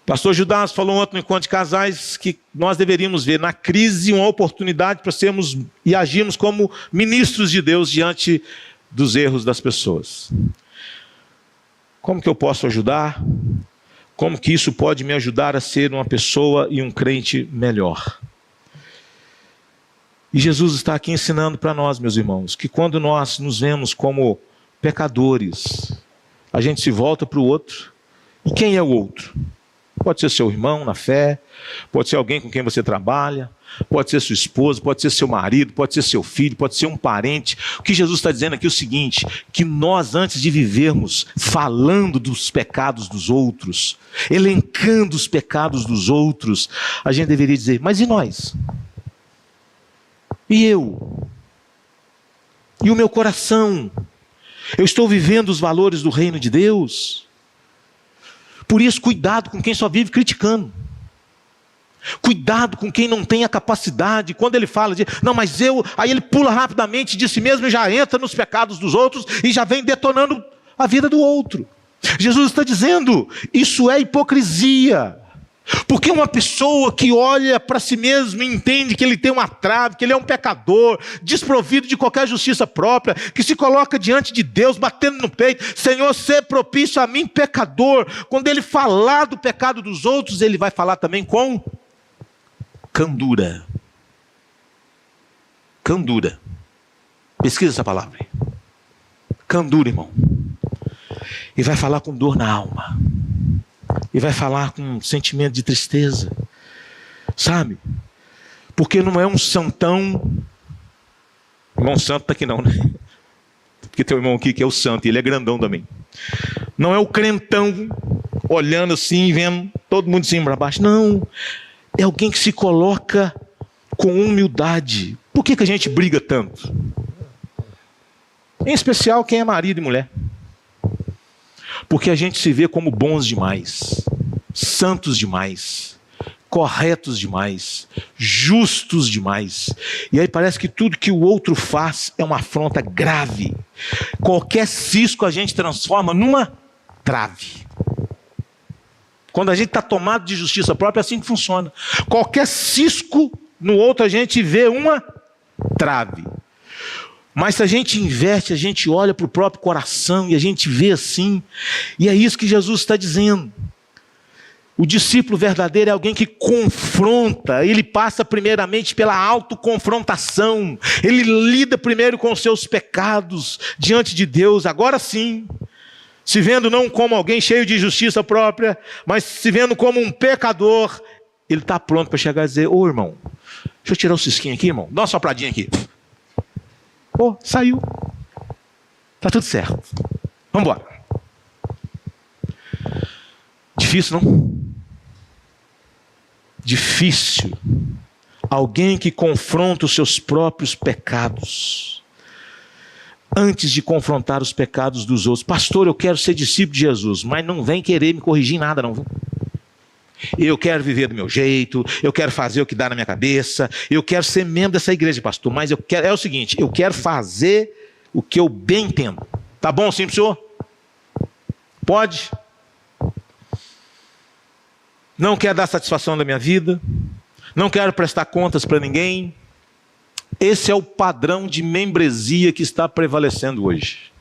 Pastor Judas falou ontem no encontro de casais que nós deveríamos ver na crise uma oportunidade para sermos e agirmos como ministros de Deus diante dos erros das pessoas. Como que eu posso ajudar? Como que isso pode me ajudar a ser uma pessoa e um crente melhor? E Jesus está aqui ensinando para nós, meus irmãos, que quando nós nos vemos como pecadores, a gente se volta para o outro. E quem é o outro? Pode ser seu irmão na fé, pode ser alguém com quem você trabalha, pode ser sua esposa, pode ser seu marido, pode ser seu filho, pode ser um parente. O que Jesus está dizendo aqui é o seguinte: que nós, antes de vivermos falando dos pecados dos outros, elencando os pecados dos outros, a gente deveria dizer: mas e nós? E eu? E o meu coração? Eu estou vivendo os valores do reino de Deus? Por isso, cuidado com quem só vive criticando. Cuidado com quem não tem a capacidade. Quando ele fala de, não, mas eu... Aí ele pula rapidamente de si mesmo e já entra nos pecados dos outros e já vem detonando a vida do outro. Jesus está dizendo, isso é hipocrisia. Porque uma pessoa que olha para si mesmo e entende que ele tem uma trave, que ele é um pecador, desprovido de qualquer justiça própria, que se coloca diante de Deus, batendo no peito: Senhor, sê propício a mim, pecador. Quando ele falar do pecado dos outros, ele vai falar também com candura. Candura. Pesquisa essa palavra aí. Candura, irmão. E vai falar com dor na alma. E vai falar com um sentimento de tristeza. Sabe? Porque não é um santão. Irmão santo está aqui não, né? Porque tem um irmão aqui que é o santo, e ele é grandão também. Não é o crentão olhando assim, vendo todo mundo de cima para baixo. Não. É alguém que se coloca com humildade. Por que a gente briga tanto? Em especial quem é marido e mulher. Porque a gente se vê como bons demais, santos demais, corretos demais, justos demais. E aí parece que tudo que o outro faz é uma afronta grave. Qualquer cisco a gente transforma numa trave. Quando a gente está tomado de justiça própria, é assim que funciona. Qualquer cisco no outro a gente vê uma trave. Mas se a gente inverte, a gente olha para o próprio coração e a gente vê assim. E é isso que Jesus está dizendo. O discípulo verdadeiro é alguém que confronta. Ele passa primeiramente pela autoconfrontação. Ele lida primeiro com os seus pecados diante de Deus. Agora sim, se vendo não como alguém cheio de justiça própria, mas se vendo como um pecador, ele está pronto para chegar e dizer: ô irmão, deixa eu tirar o cisquinho aqui, irmão. Dá uma sopradinha aqui. Saiu. Está tudo certo. Vamos embora. Difícil, não? Difícil. Alguém que confronta os seus próprios pecados antes de confrontar os pecados dos outros. Pastor, eu quero ser discípulo de Jesus, mas não vem querer me corrigir em nada, não. Eu quero viver do meu jeito, eu quero fazer o que dá na minha cabeça, eu quero ser membro dessa igreja, pastor, mas eu quero, é o seguinte, eu quero fazer o que eu bem entendo. Tá bom assim pro senhor? Pode? Não quero dar satisfação da minha vida, não quero prestar contas para ninguém. Esse é o padrão de membresia que está prevalecendo hoje.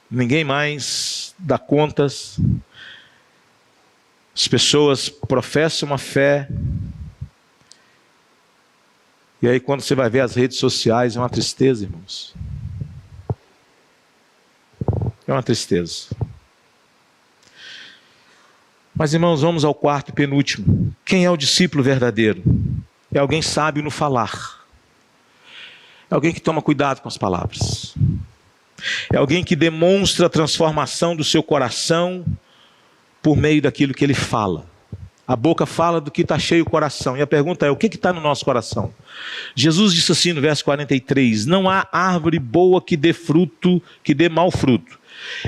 Ninguém mais dá contas. As pessoas professam uma fé, e aí quando você vai ver as redes sociais, é uma tristeza, irmãos. É uma tristeza. Mas, irmãos, vamos ao quarto e penúltimo. Quem é o discípulo verdadeiro? É alguém sábio no falar. É alguém que toma cuidado com as palavras. É alguém que demonstra a transformação do seu coração por meio daquilo que ele fala. A boca fala do que está cheio o coração. E a pergunta é: o que está no nosso coração? Jesus disse assim no verso 43, não há árvore boa que dê fruto, que dê mau fruto.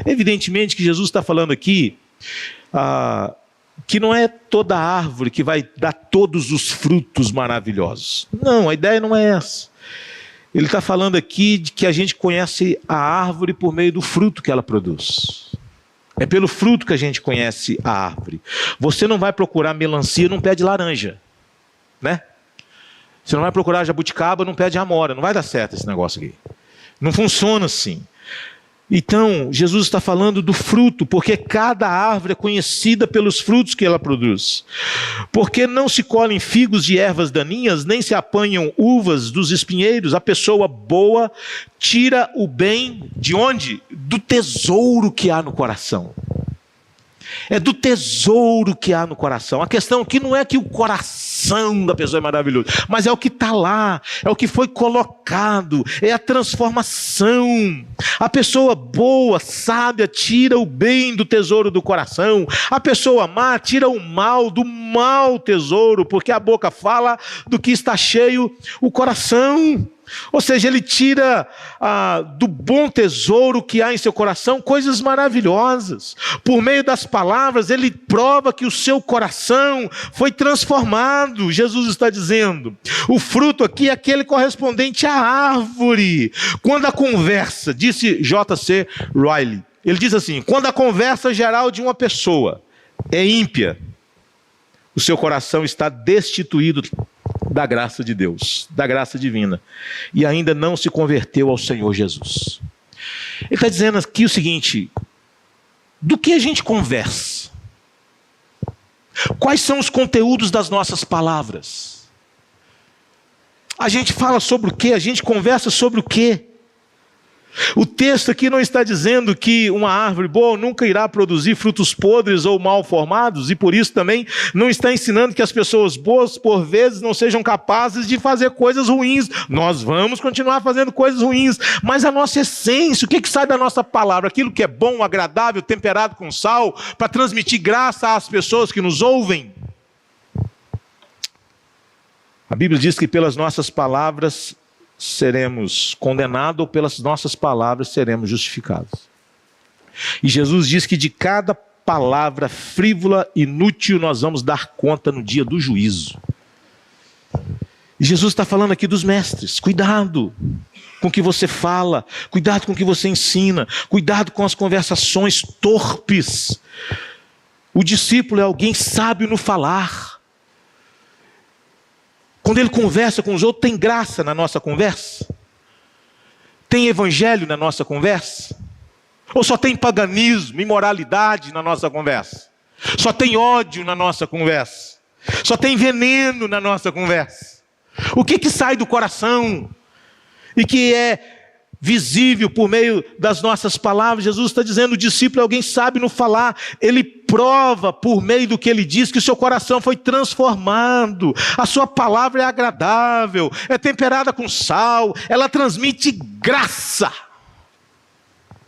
Evidentemente que Jesus está falando aqui que não é toda árvore que vai dar todos os frutos maravilhosos. Não, a ideia não é essa. Ele está falando aqui de que a gente conhece a árvore por meio do fruto que ela produz. É pelo fruto que a gente conhece a árvore. Você não vai procurar melancia num pé de laranja, né? Você não vai procurar jabuticaba num pé de amora. Não vai dar certo esse negócio aqui. Não funciona assim. Então, Jesus está falando do fruto, porque cada árvore é conhecida pelos frutos que ela produz. Porque não se colhem figos de ervas daninhas, nem se apanham uvas dos espinheiros. A pessoa boa tira o bem de onde? Do tesouro que há no coração. É do tesouro que há no coração. A questão aqui não é que o coração da pessoa é maravilhoso, mas é o que está lá, é o que foi colocado, é a transformação. A pessoa boa, sábia, tira o bem do tesouro do coração. A pessoa má tira o mal do mau tesouro, porque a boca fala do que está cheio o coração. Ou seja, ele tira do bom tesouro que há em seu coração coisas maravilhosas. Por meio das palavras, ele prova que o seu coração foi transformado. Jesus está dizendo, o fruto aqui é aquele correspondente à árvore. Quando a conversa, disse J.C. Ryle, ele diz assim, quando a conversa geral de uma pessoa é ímpia, o seu coração está destituído da graça de Deus, da graça divina, e ainda não se converteu ao Senhor Jesus. Ele está dizendo aqui o seguinte: do que a gente conversa? Quais são os conteúdos das nossas palavras? A gente fala sobre o quê? A gente conversa sobre o quê? O texto aqui não está dizendo que uma árvore boa nunca irá produzir frutos podres ou mal formados, e por isso também não está ensinando que as pessoas boas, por vezes, não sejam capazes de fazer coisas ruins. Nós vamos continuar fazendo coisas ruins, mas a nossa essência, o que sai da nossa palavra? Aquilo que é bom, agradável, temperado com sal, para transmitir graça às pessoas que nos ouvem. A Bíblia diz que pelas nossas palavras seremos condenados, ou pelas nossas palavras seremos justificados. E Jesus diz que de cada palavra frívola, inútil, nós vamos dar conta no dia do juízo. E Jesus está falando aqui dos mestres: cuidado com o que você fala, cuidado com o que você ensina, cuidado com as conversações torpes. O discípulo é alguém sábio no falar. Quando ele conversa com os outros, tem graça na nossa conversa? Tem evangelho na nossa conversa? Ou só tem paganismo, imoralidade na nossa conversa? Só tem ódio na nossa conversa? Só tem veneno na nossa conversa? O que sai do coração e que é visível por meio das nossas palavras? Jesus está dizendo: o discípulo é alguém sábio no falar. Ele prova por meio do que ele diz que o seu coração foi transformado. A sua palavra é agradável, é temperada com sal, ela transmite graça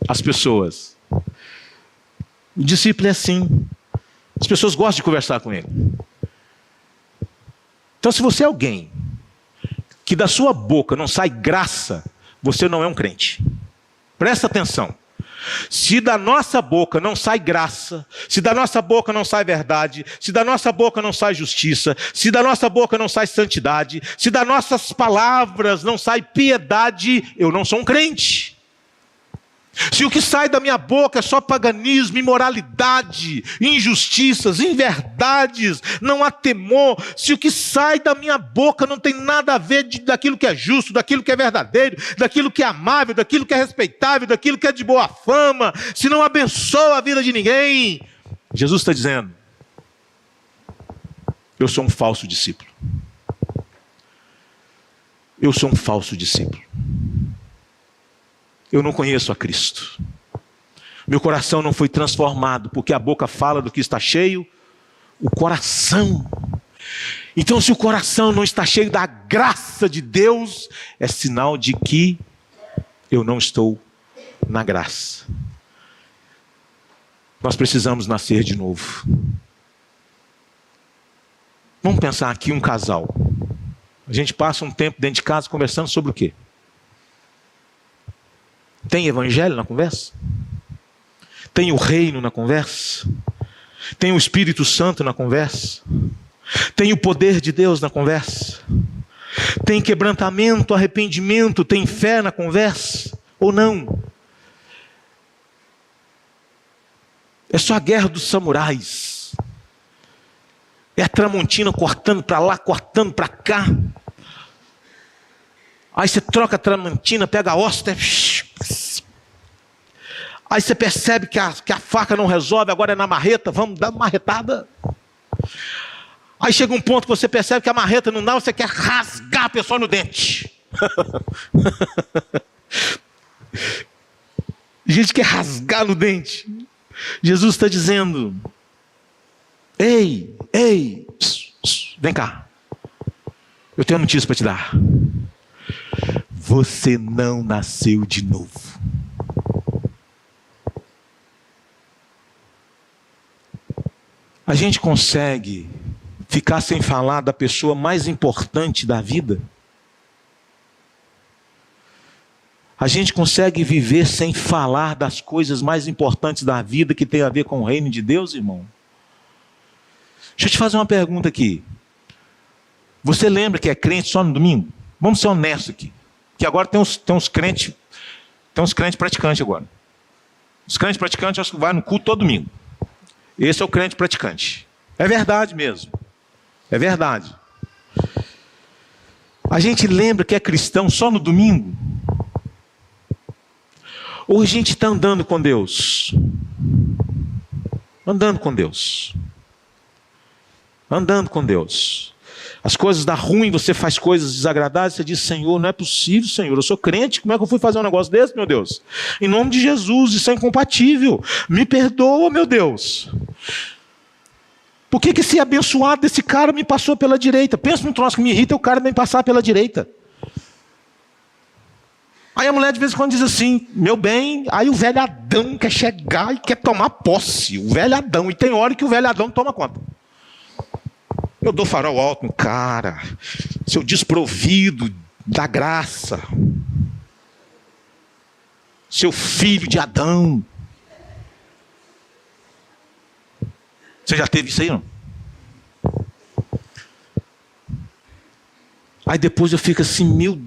às pessoas. O discípulo é assim. As pessoas gostam de conversar com ele. Então, se você é alguém que da sua boca não sai graça, você não é um crente. Presta atenção. Se da nossa boca não sai graça, se da nossa boca não sai verdade, se da nossa boca não sai justiça, se da nossa boca não sai santidade, se das nossas palavras não sai piedade, eu não sou um crente. Se o que sai da minha boca é só paganismo, imoralidade, injustiças, inverdades, não há temor, se o que sai da minha boca não tem nada a ver daquilo que é justo, daquilo que é verdadeiro, daquilo que é amável, daquilo que é respeitável, daquilo que é de boa fama, se não abençoa a vida de ninguém, Jesus está dizendo: eu sou um falso discípulo. Eu sou um falso discípulo. Eu não conheço a Cristo. Meu coração não foi transformado, porque a boca fala do que está cheio o coração. Então, se o coração não está cheio da graça de Deus, é sinal de que eu não estou na graça. Nós precisamos nascer de novo. Vamos pensar aqui um casal. A gente passa um tempo dentro de casa conversando sobre o quê? Tem evangelho na conversa? Tem o reino na conversa? Tem o Espírito Santo na conversa? Tem o poder de Deus na conversa? Tem quebrantamento, arrependimento, tem fé na conversa? Ou não? É só a guerra dos samurais. É a Tramontina cortando para lá, cortando para cá. Aí você troca a Tramontina, pega a hosta, aí você percebe que a faca não resolve, agora é na marreta, vamos dar uma marretada. Aí chega um ponto que você percebe que a marreta não dá, você quer rasgar a pessoa no dente. A gente quer rasgar no dente. Jesus está dizendo: ei, vem cá. Eu tenho uma notícia para te dar. Você não nasceu de novo. A gente consegue ficar sem falar da pessoa mais importante da vida? A gente consegue viver sem falar das coisas mais importantes da vida que tem a ver com o reino de Deus, irmão? Deixa eu te fazer uma pergunta aqui. Você lembra que é crente só no domingo? Vamos ser honestos aqui. Que agora tem uns crentes praticantes agora. Os crentes praticantes, acho que vai no culto todo domingo. Esse é o crente praticante. É verdade mesmo. É verdade. A gente lembra que é cristão só no domingo? Ou a gente está andando com Deus? Andando com Deus. Andando com Deus. As coisas dão ruim, você faz coisas desagradáveis, você diz: Senhor, não é possível, Senhor, eu sou crente, como é que eu fui fazer um negócio desse, meu Deus? Em nome de Jesus, isso é incompatível. Me perdoa, meu Deus. Por que esse abençoado desse cara me passou pela direita? Pensa num troço que me irrita, o cara vem passar pela direita. Aí a mulher de vez em quando diz assim: meu bem, aí o velho Adão quer chegar e quer tomar posse. O velho Adão, e tem hora que o velho Adão toma conta. Eu dou farol alto no cara, seu desprovido da graça, seu filho de Adão. Você já teve isso aí, não? Aí depois eu fico assim: meu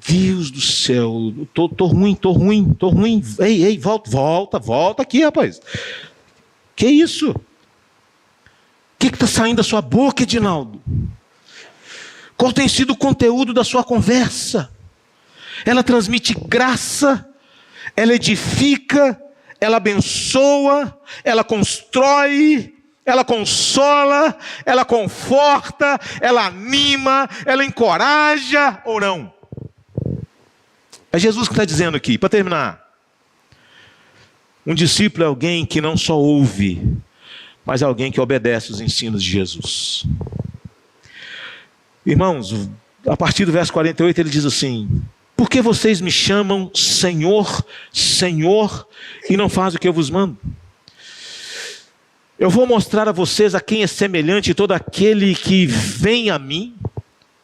Deus do céu, tô ruim. Ei, volta aqui, rapaz. Que isso? O que está saindo da sua boca, Edinaldo? Qual tem sido o conteúdo da sua conversa? Ela transmite graça, ela edifica, ela abençoa, ela constrói, ela consola, ela conforta, ela anima, ela encoraja ou não? É Jesus que está dizendo aqui, para terminar. Um discípulo é alguém que não só ouve, mas é alguém que obedece os ensinos de Jesus. Irmãos, a partir do verso 48 ele diz assim: por que vocês me chamam Senhor, Senhor, e não fazem o que eu vos mando? Eu vou mostrar a vocês a quem é semelhante todo aquele que vem a mim.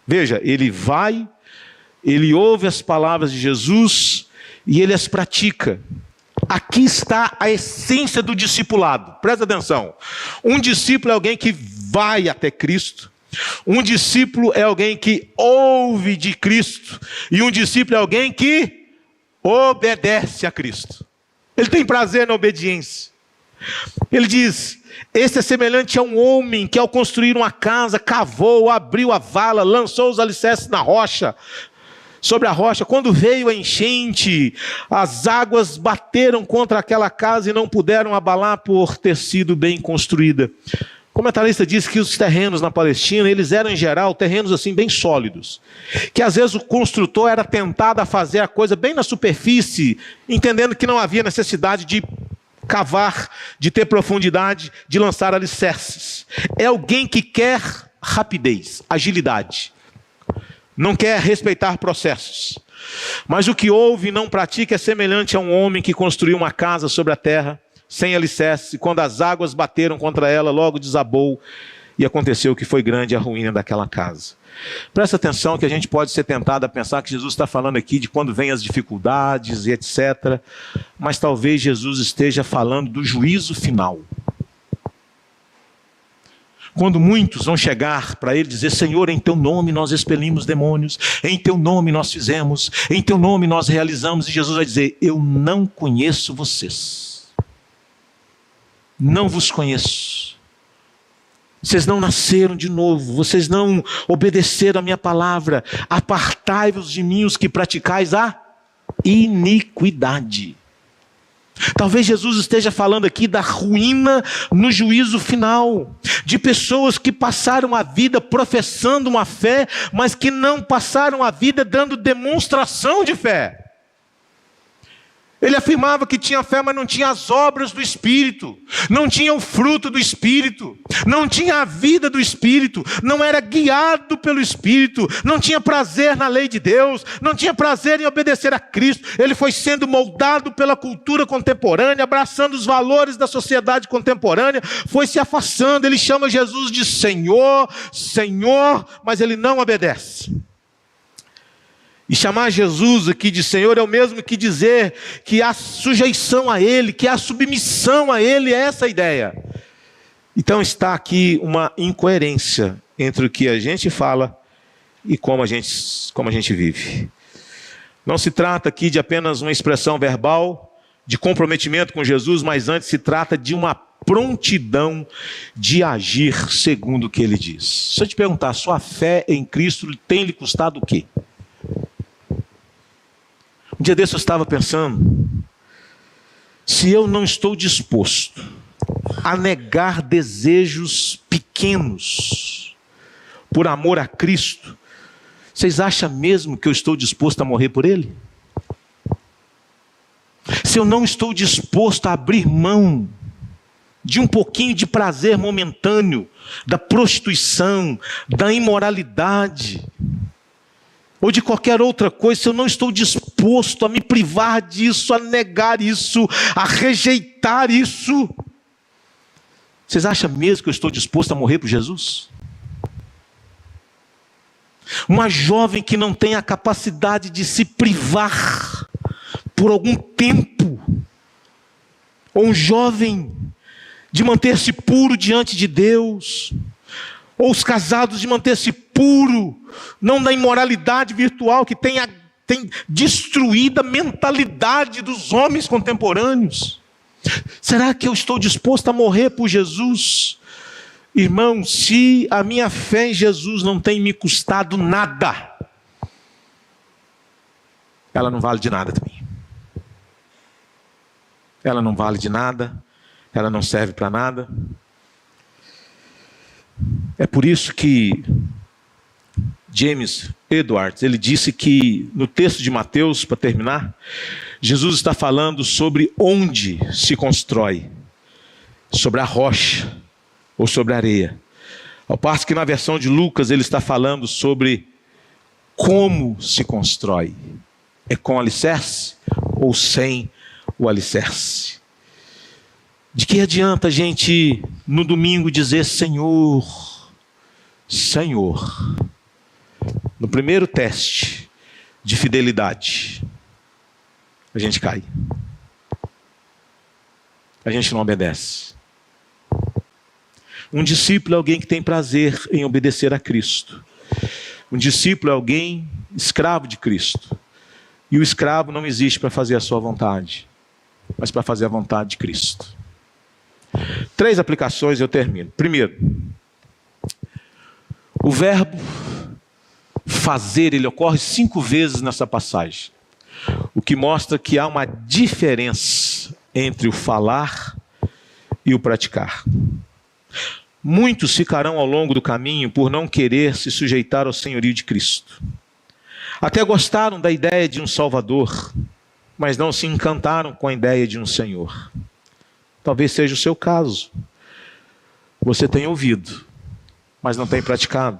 Veja, ele vai, ele ouve as palavras de Jesus e ele as pratica. Aqui está a essência do discipulado. Presta atenção. Um discípulo é alguém que vai até Cristo. Um discípulo é alguém que ouve de Cristo. E um discípulo é alguém que obedece a Cristo. Ele tem prazer na obediência. Ele diz: esse é semelhante a um homem que ao construir uma casa, cavou, abriu a vala, lançou os alicerces na rocha. Sobre a rocha, quando veio a enchente, as águas bateram contra aquela casa e não puderam abalar por ter sido bem construída. O comentarista diz que os terrenos na Palestina, eles eram em geral terrenos assim bem sólidos, que às vezes o construtor era tentado a fazer a coisa bem na superfície, entendendo que não havia necessidade de cavar, de ter profundidade, de lançar alicerces. É alguém que quer rapidez, agilidade. Não quer respeitar processos. Mas o que ouve e não pratica é semelhante a um homem que construiu uma casa sobre a terra, sem alicerce, e quando as águas bateram contra ela, logo desabou, e aconteceu que foi grande a ruína daquela casa. Presta atenção que a gente pode ser tentado a pensar que Jesus está falando aqui de quando vem as dificuldades e etc. Mas talvez Jesus esteja falando do juízo final. Quando muitos vão chegar para ele dizer: Senhor, em teu nome nós expelimos demônios, em teu nome nós fizemos, em teu nome nós realizamos, e Jesus vai dizer: eu não conheço vocês, não vos conheço, vocês não nasceram de novo, vocês não obedeceram a minha palavra, apartai-vos de mim os que praticais a iniquidade. Talvez Jesus esteja falando aqui da ruína no juízo final, de pessoas que passaram a vida professando uma fé, mas que não passaram a vida dando demonstração de fé. Ele afirmava que tinha fé, mas não tinha as obras do Espírito, não tinha o fruto do Espírito, não tinha a vida do Espírito, não era guiado pelo Espírito, não tinha prazer na lei de Deus, não tinha prazer em obedecer a Cristo. Ele foi sendo moldado pela cultura contemporânea, abraçando os valores da sociedade contemporânea, foi se afastando. Ele chama Jesus de Senhor, Senhor, mas ele não obedece. E chamar Jesus aqui de Senhor é o mesmo que dizer que há sujeição a Ele, que há submissão a Ele, é essa a ideia. Então está aqui uma incoerência entre o que a gente fala e como a gente vive. Não se trata aqui de apenas uma expressão verbal, de comprometimento com Jesus, mas antes se trata de uma prontidão de agir segundo o que ele diz. Se eu te perguntar, sua fé em Cristo tem lhe custado o quê? Um dia desse eu estava pensando, se eu não estou disposto a negar desejos pequenos por amor a Cristo, vocês acham mesmo que eu estou disposto a morrer por Ele? Se eu não estou disposto a abrir mão de um pouquinho de prazer momentâneo, da prostituição, da imoralidade, ou de qualquer outra coisa, se eu não estou disposto a me privar disso, a negar isso, a rejeitar isso, vocês acham mesmo que eu estou disposto a morrer por Jesus? Uma jovem que não tem a capacidade de se privar por algum tempo, ou um jovem de manter-se puro diante de Deus, ou os casados de manter-se puro, não da imoralidade virtual que tem destruído a mentalidade dos homens contemporâneos. Será que eu estou disposto a morrer por Jesus? Irmão, se a minha fé em Jesus não tem me custado nada, ela não vale de nada também. Ela não vale de nada, ela não serve para nada. É por isso que James Edwards, ele disse que no texto de Mateus, para terminar, Jesus está falando sobre onde se constrói, sobre a rocha ou sobre a areia. Ao passo que na versão de Lucas ele está falando sobre como se constrói. É com alicerce ou sem o alicerce? De que adianta a gente no domingo dizer Senhor, Senhor? No primeiro teste de fidelidade, a gente cai. A gente não obedece. Um discípulo é alguém que tem prazer em obedecer a Cristo. Um discípulo é alguém escravo de Cristo. E o escravo não existe para fazer a sua vontade, mas para fazer a vontade de Cristo. 3 aplicações e eu termino. Primeiro, o verbo fazer, ele ocorre 5 vezes nessa passagem, o que mostra que há uma diferença entre o falar e o praticar. Muitos ficarão ao longo do caminho por não querer se sujeitar ao senhorio de Cristo. Até gostaram da ideia de um Salvador, mas não se encantaram com a ideia de um Senhor. Talvez seja o seu caso. Você tem ouvido, mas não tem praticado.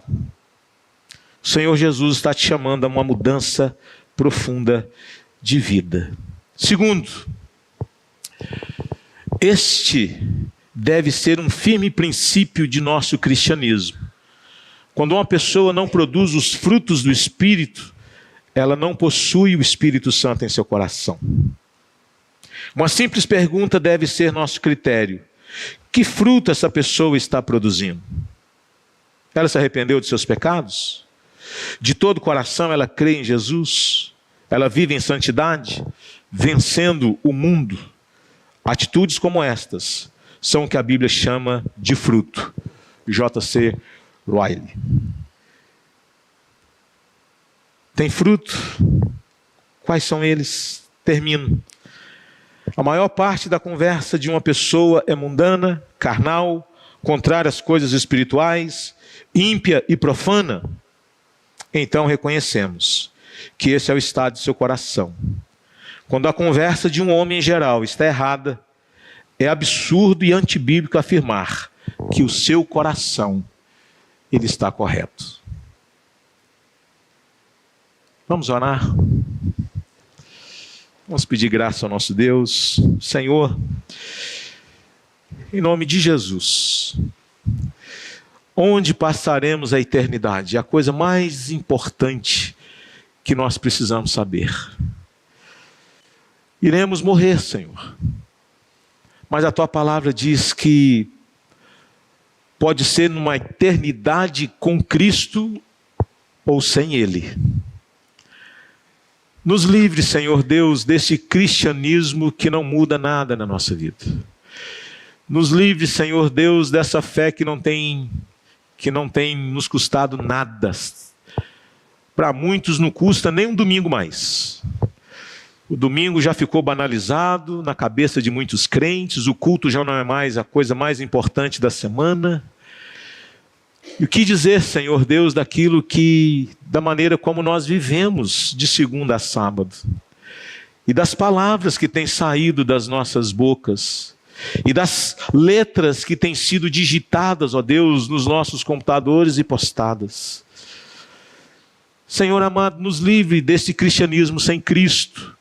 O Senhor Jesus está te chamando a uma mudança profunda de vida. Segundo, este deve ser um firme princípio de nosso cristianismo. Quando uma pessoa não produz os frutos do Espírito, ela não possui o Espírito Santo em seu coração. Uma simples pergunta deve ser nosso critério: que fruto essa pessoa está produzindo? Ela se arrependeu de seus pecados? De todo o coração ela crê em Jesus? Ela vive em santidade, vencendo o mundo? Atitudes como estas são o que a Bíblia chama de fruto. J.C. Ryle. Tem fruto? Quais são eles? Termino. A maior parte da conversa de uma pessoa é mundana, carnal, contrária às coisas espirituais, ímpia e profana. Então reconhecemos que esse é o estado de seu coração. Quando a conversa de um homem em geral está errada, é absurdo e antibíblico afirmar que o seu coração ele está correto. Vamos orar? Vamos pedir graça ao nosso Deus. Senhor, em nome de Jesus, onde passaremos a eternidade? É a coisa mais importante que nós precisamos saber. Iremos morrer, Senhor. Mas a Tua palavra diz que pode ser numa eternidade com Cristo ou sem Ele. Nos livre, Senhor Deus, desse cristianismo que não muda nada na nossa vida. Nos livre, Senhor Deus, dessa fé que não tem nos custado nada. Para muitos não custa nem um domingo mais. O domingo já ficou banalizado na cabeça de muitos crentes, o culto já não é mais a coisa mais importante da semana. E o que dizer, Senhor Deus, da maneira como nós vivemos de segunda a sábado, e das palavras que têm saído das nossas bocas, e das letras que têm sido digitadas, ó Deus, nos nossos computadores e postadas. Senhor amado, nos livre desse cristianismo sem Cristo,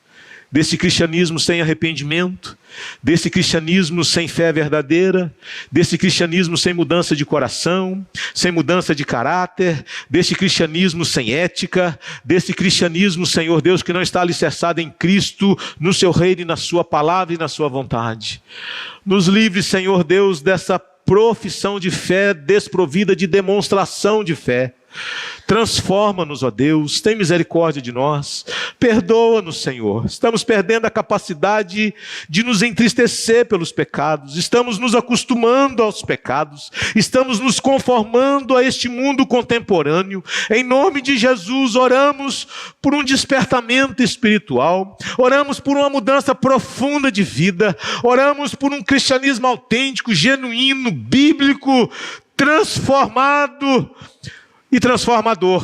desse cristianismo sem arrependimento, desse cristianismo sem fé verdadeira, desse cristianismo sem mudança de coração, sem mudança de caráter, desse cristianismo sem ética, desse cristianismo, Senhor Deus, que não está alicerçado em Cristo, no seu reino e na sua palavra e na sua vontade. Nos livre, Senhor Deus, dessa profissão de fé desprovida de demonstração de fé. Transforma-nos, ó Deus, tem misericórdia de nós, perdoa-nos, Senhor. Estamos perdendo a capacidade de nos entristecer pelos pecados, estamos nos acostumando aos pecados, estamos nos conformando a este mundo contemporâneo. Em nome de Jesus, oramos por um despertamento espiritual, oramos por uma mudança profunda de vida, oramos por um cristianismo autêntico, genuíno, bíblico, transformado e transformador.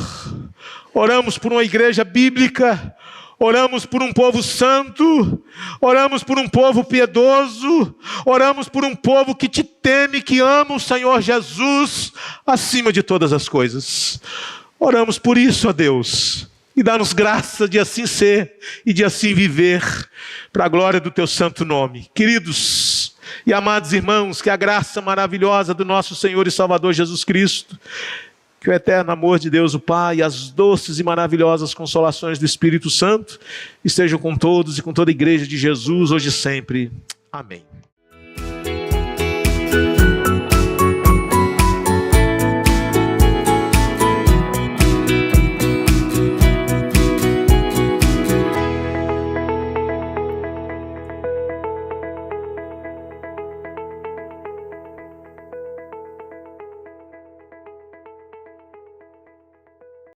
Oramos por uma igreja bíblica, oramos por um povo santo, oramos por um povo piedoso, oramos por um povo que te teme, que ama o Senhor Jesus acima de todas as coisas. Oramos por isso, ó Deus, e dá-nos graça de assim ser e de assim viver, para a glória do teu santo nome. Queridos e amados irmãos, que a graça maravilhosa do nosso Senhor e Salvador Jesus Cristo, que o eterno amor de Deus o Pai e as doces e maravilhosas consolações do Espírito Santo estejam com todos e com toda a igreja de Jesus, hoje e sempre. Amém.